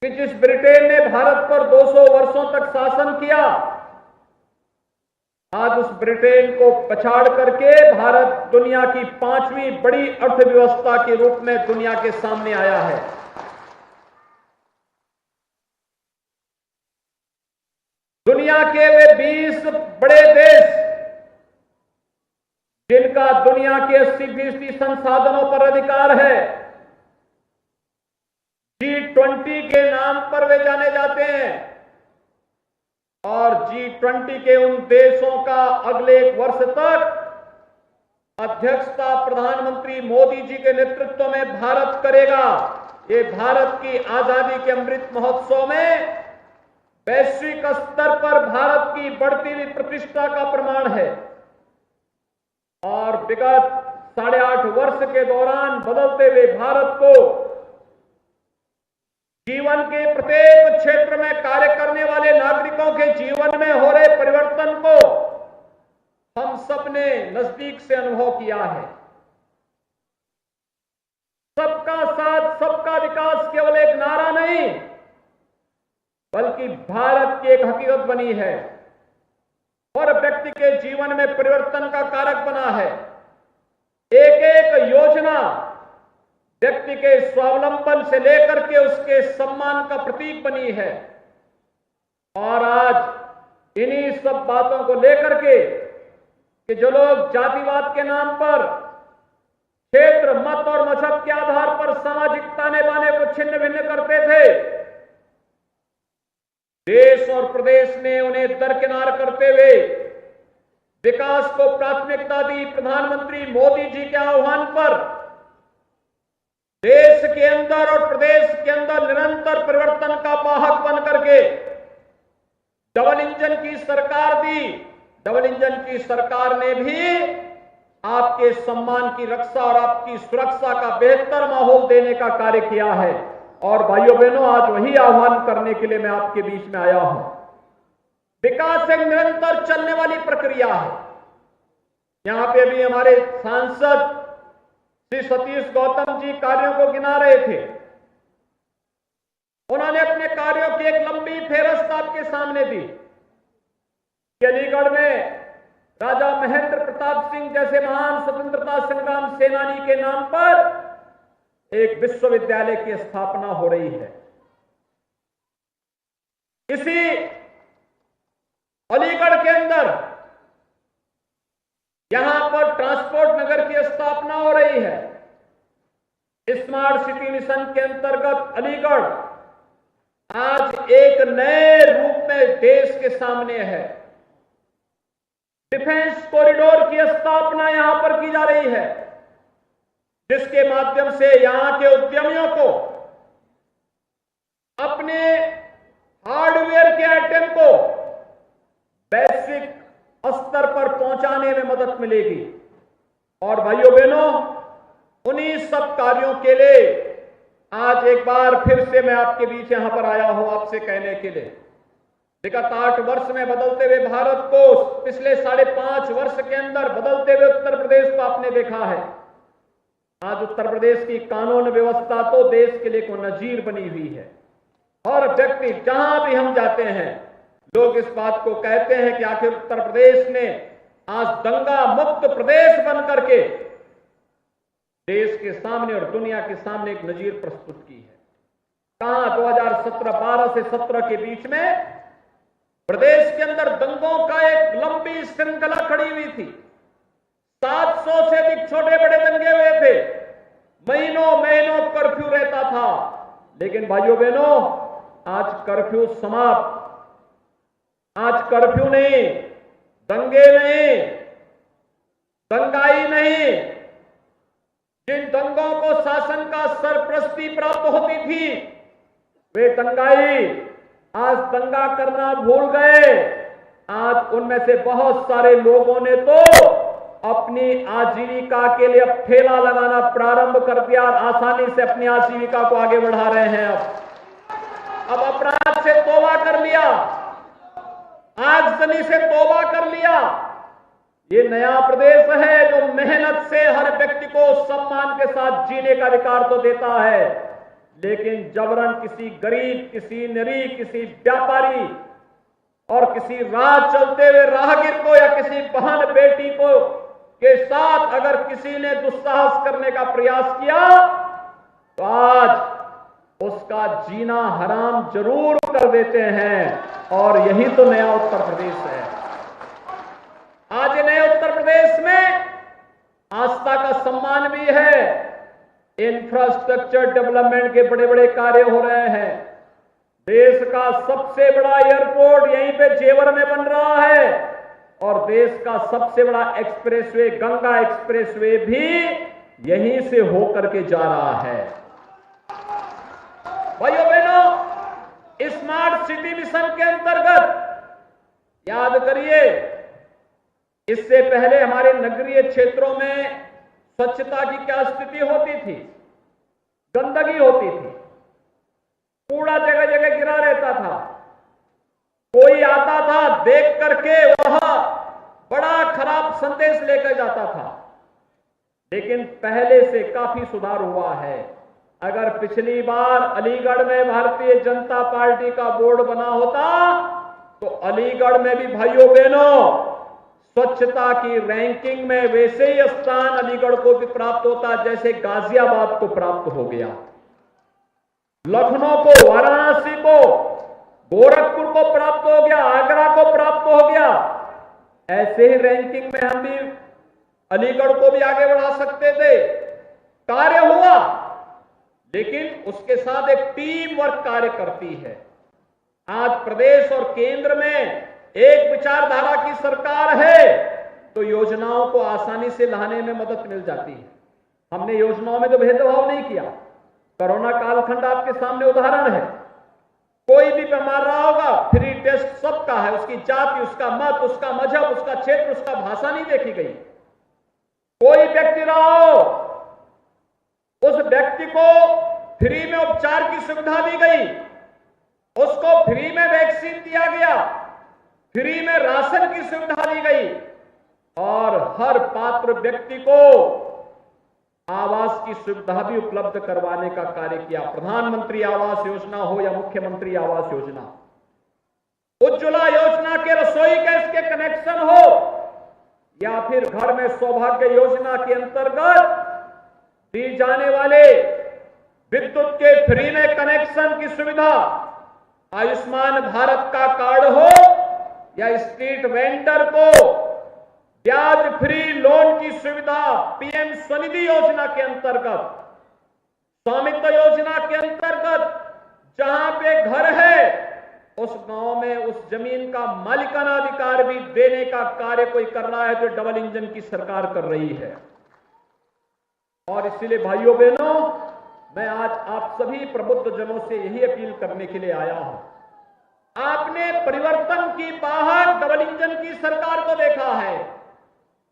कि जिस ब्रिटेन ने भारत पर 200 वर्षों तक शासन किया, आज उस ब्रिटेन को पछाड़ करके भारत दुनिया की 5वीं बड़ी अर्थव्यवस्था के रूप में दुनिया के सामने आया है। दुनिया के वे 20 बड़े देश जिनका दुनिया के 80% संसाधनों पर अधिकार है, G20 के नाम पर वे जाने जाते हैं और G20 के उन देशों का अगले 1 वर्ष तक अध्यक्षता प्रधानमंत्री मोदी जी के नेतृत्व में भारत करेगा। ये भारत की आजादी के अमृत महोत्सव में वैश्विक स्तर पर भारत की बढ़ती हुई प्रतिष्ठा का प्रमाण है। और विगत 8.5 वर्ष के दौरान बदलते हुए भारत को जीवन के प्रत्येक क्षेत्र में कार्य करने वाले नागरिकों के जीवन में हो रहे परिवर्तन को हम सबने नजदीक से अनुभव किया है। सबका साथ, सबका विकास केवल एक नारा नहीं, बल्कि भारत की एक हकीकत बनी है और व्यक्ति के जीवन में परिवर्तन का कारक बना है। एक एक योजना व्यक्ति के स्वावलंबन से लेकर के उसके सम्मान का प्रतीक बनी है। और आज इन्हीं सब बातों को लेकर के कि जो लोग जातिवाद के नाम पर, क्षेत्र, मत और मजहब के आधार पर सामाजिक ताने बाने को छिन्न भिन्न करते थे, देश और प्रदेश ने उन्हें दरकिनार करते हुए विकास को प्राथमिकता दी। प्रधानमंत्री मोदी जी के आह्वान पर देश के अंदर और प्रदेश के अंदर निरंतर परिवर्तन का वाहक बन करके डबल इंजन की सरकार दी। डबल इंजन की सरकार ने भी आपके सम्मान की रक्षा और आपकी सुरक्षा का बेहतर माहौल देने का कार्य किया है। और भाइयों बहनों, आज वही आह्वान करने के लिए मैं आपके बीच में आया हूं। विकास एक निरंतर चलने वाली प्रक्रिया है। यहां पे अभी हमारे सांसद श्री सतीश गौतम जी कार्यों को गिना रहे थे। उन्होंने अपने कार्यों की एक लंबी फेहरिस्त आपके सामने दी कि अलीगढ़ में राजा महेंद्र प्रताप सिंह जैसे महान स्वतंत्रता संग्राम सेनानी के नाम पर एक विश्वविद्यालय की स्थापना हो रही है। इसी अलीगढ़ के अंदर यहां पर ट्रांसपोर्ट नगर की स्थापना हो रही है। स्मार्ट सिटी मिशन के अंतर्गत अलीगढ़ आज एक नए रूप में देश के सामने है। डिफेंस कॉरिडोर की स्थापना यहां पर की जा रही है, जिसके माध्यम से यहां के उद्यमियों को अपने हार्डवेयर के आइटम को वैश्विक स्तर पर पहुंचाने में मदद मिलेगी। और भाइयों बहनों, उन्हीं सब कार्यों के लिए आज एक बार फिर से मैं आपके बीच यहां पर आया हूं आपसे कहने के लिए। विगत 8 वर्ष में बदलते हुए भारत को, पिछले 5.5 वर्ष के अंदर बदलते हुए उत्तर प्रदेश को आपने देखा है। आज उत्तर प्रदेश की कानून व्यवस्था तो देश के लिए को नजीर बनी हुई है। और व्यक्ति जहां भी हम जाते हैं, लोग इस बात को कहते हैं कि आखिर उत्तर प्रदेश ने आज दंगा मुक्त प्रदेश बन करके देश के सामने और दुनिया के सामने एक नजीर प्रस्तुत की है। कहां 2012 से 17 के बीच में प्रदेश के अंदर दंगों का एक लंबी श्रृंखला खड़ी हुई थी। 700 से अधिक छोटे बड़े दंगे हुए थे। महीनों महीनों कर्फ्यू रहता था। लेकिन भाइयों बहनों, आज कर्फ्यू समाप्त। आज कर्फ्यू नहीं, दंगे नहीं, दंगाई नहीं। जिन दंगों को शासन का सरपरस्ती प्राप्त होती थी, वे दंगाई आज दंगा करना भूल गए। आज उनमें से बहुत सारे लोगों ने तो अपनी आजीविका के लिए अब ठेला लगाना प्रारंभ कर दिया और आसानी से अपनी आजीविका को आगे बढ़ा रहे हैं। अब अपराध से तौबा कर लिया, आगजनी से तौबा कर लिया। ये नया प्रदेश है जो मेहनत से हर व्यक्ति को सम्मान के साथ जीने का अधिकार तो देता है, लेकिन जबरन किसी गरीब, किसी निरीह, किसी व्यापारी और किसी राह चलते हुए राहगीर को या किसी बहन बेटी को के साथ अगर किसी ने दुस्साहस करने का प्रयास किया तो आज उसका जीना हराम जरूर कर देते हैं। और यही तो नया उत्तर प्रदेश है। आज नए उत्तर प्रदेश में आस्था का सम्मान भी है, इंफ्रास्ट्रक्चर डेवलपमेंट के बड़े बड़े कार्य हो रहे हैं। देश का सबसे बड़ा एयरपोर्ट यहीं पे जेवर में बन रहा है और देश का सबसे बड़ा एक्सप्रेसवे गंगा एक्सप्रेसवे भी यहीं से होकर के जा रहा है। भाइयों बहनों, स्मार्ट सिटी मिशन के अंतर्गत याद करिए, इससे पहले हमारे नगरीय क्षेत्रों में स्वच्छता की क्या स्थिति होती थी? गंदगी होती थी, कूड़ा जगह जगह गिरा रहता था। कोई आता था, देख करके वहां बड़ा खराब संदेश लेकर जाता था। लेकिन पहले से काफी सुधार हुआ है। अगर पिछली बार अलीगढ़ में भारतीय जनता पार्टी का बोर्ड बना होता तो अलीगढ़ में भी भाइयों बहनों स्वच्छता की रैंकिंग में वैसे ही स्थान अलीगढ़ को भी प्राप्त होता जैसे गाजियाबाद को प्राप्त हो गया, लखनऊ को, वाराणसी को, गोरखपुर को प्राप्त हो गया, आगरा को प्राप्त हो गया। ऐसे ही रैंकिंग में हम भी अलीगढ़ को भी आगे बढ़ा सकते थे। कार्य हुआ, लेकिन उसके साथ एक टीम वर्क कार्य करती है। आज प्रदेश और केंद्र में एक विचारधारा की सरकार है तो योजनाओं को आसानी से लाने में मदद मिल जाती है। हमने योजनाओं में तो भेदभाव नहीं किया। कोरोना कालखंड आपके सामने उदाहरण है। कोई भी बीमार रहा होगा, फ्री टेस्ट सबका है। उसकी जाति, उसका मत, उसका मजहब, उसका क्षेत्र, उसका भाषा नहीं देखी गई। कोई व्यक्ति रहा हो, उस व्यक्ति को फ्री में उपचार की सुविधा दी गई, उसको फ्री में वैक्सीन दिया गया, फ्री में राशन की सुविधा दी गई और हर पात्र व्यक्ति को आवास की सुविधा भी उपलब्ध करवाने का कार्य किया। प्रधानमंत्री आवास योजना हो या मुख्यमंत्री आवास योजना, उज्ज्वला योजना के रसोई गैस के कनेक्शन हो या फिर घर में सौभाग्य योजना के अंतर्गत दी जाने वाले विद्युत के फ्री में कनेक्शन की सुविधा, आयुष्मान भारत का कार्ड हो या स्ट्रीट वेंडर को ब्याज फ्री लोन की सुविधा, पीएम स्वनिधि योजना के अंतर्गत, स्वामित्व योजना के अंतर्गत जहां पे घर है उस गांव में उस जमीन का मालिकाना अधिकार भी देने का कार्य कोई कर रहा है, जो डबल इंजन की सरकार कर रही है। और इसलिए भाइयों बहनों, मैं आज आप सभी प्रबुद्ध जनों से यही अपील करने के लिए आया हूं। आपने परिवर्तन की बाहर डबल इंजन की सरकार को देखा है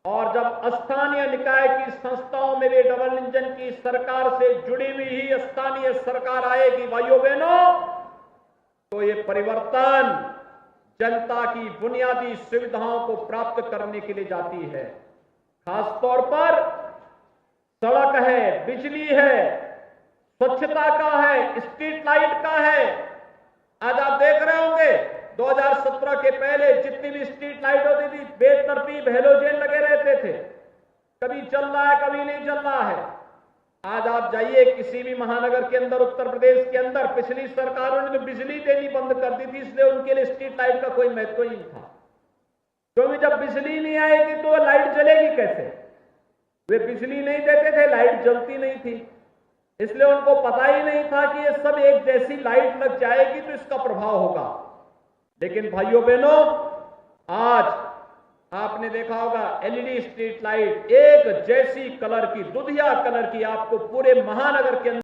और जब स्थानीय निकाय की संस्थाओं में भी डबल इंजन की सरकार से जुड़ी हुई ही स्थानीय सरकार आएगी भाइयों बहनों, तो ये परिवर्तन जनता की बुनियादी सुविधाओं को प्राप्त करने के लिए जाती है। खासतौर पर सड़क है, बिजली है, स्वच्छता का है, स्ट्रीट लाइट का है। आज आप देख रहे होंगे 2017 के पहले जितनी भी स्ट्रीट लाइट होती थी बेतरतीब हेलोजन लगे रहते थे, कभी चल रहा है कभी नहीं चल रहा है। आज आप जाइए किसी भी महानगर के अंदर, उत्तर प्रदेश के अंदर, पिछली सरकारों ने तो बिजली देनी बंद कर दी थी, इसलिए उनके लिए स्ट्रीट लाइट का कोई महत्व ही नहीं था। क्योंकि जब बिजली नहीं आएगी तो लाइट जलेगी कैसे? वे बिजली नहीं देते थे, लाइट जलती नहीं थी, इसलिए उनको पता ही नहीं था कि ये सब एक जैसी लाइट लग जाएगी तो इसका प्रभाव होगा। लेकिन भाइयों बहनों, आज आपने देखा होगा एलईडी स्ट्रीट लाइट एक जैसी कलर की, दुधिया कलर की आपको पूरे महानगर के अंदर